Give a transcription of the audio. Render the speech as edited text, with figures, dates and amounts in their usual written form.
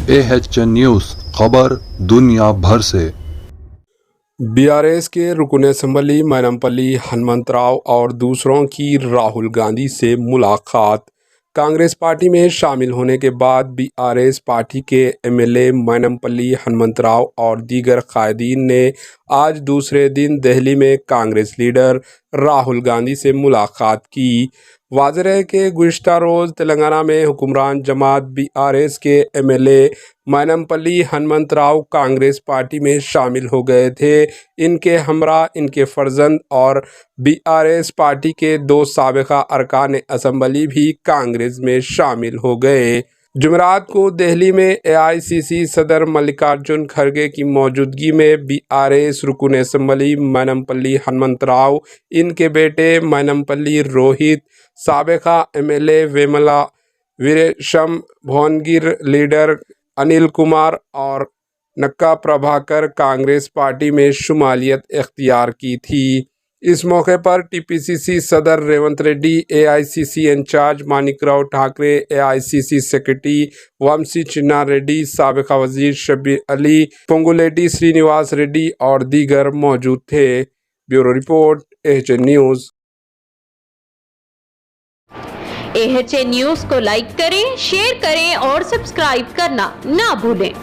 AHN news खबर दुनिया भर से। बीआरएस के रुकन असम्बली मैनमपल्ली हनुमंतराव और दूसरों की राहुल गांधी से मुलाकात। कांग्रेस पार्टी में शामिल होने के बाद बीआरएस पार्टी के एमएलए मैनमपल्ली हनुमंतराव और दीगर कायदीन ने आज दूसरे दिन दिल्ली में कांग्रेस लीडर राहुल गांधी से मुलाकात की। वाज़ेह है कि गुज़िश्ता रोज़ तेलंगाना में हुक्मरान जमात बीआरएस के एमएलए मैनमपल्ली हनुमंतराव कांग्रेस पार्टी में शामिल हो गए थे। इनके हमरा इनके फर्जंद और बीआरएस पार्टी के 2 साबिका अरकान असम्बली भी कांग्रेस में शामिल हो गए। जुमेरात को दिल्ली में एआईसीसी सदर मल्लिकार्जुन खड़गे की मौजूदगी में बीआरएस रुकन असम्बली मैनमपल्ली हनुमंतराव, इनके बेटे मैनमपल्ली रोहित, साबिका एमएलए वेमला वीरेशम, भुवनगिर लीडर अनिल कुमार और नक्का प्रभाकर कांग्रेस पार्टी में शुमालियत इख्तियार की थी। इस मौके पर टीपीसीसी सदर Revanth Reddy, AICC in-charge Manikrao Thakre, AICC secretary Vamshi Chinna Reddy, साबिका वजीर शब्बीर अली, पोंगुलेटी श्रीनिवास रेड्डी और दीगर मौजूद थे। Bureau report, AHN news. AHN news को लाइक करें, शेयर करें और सब्सक्राइब करना ना भूलें।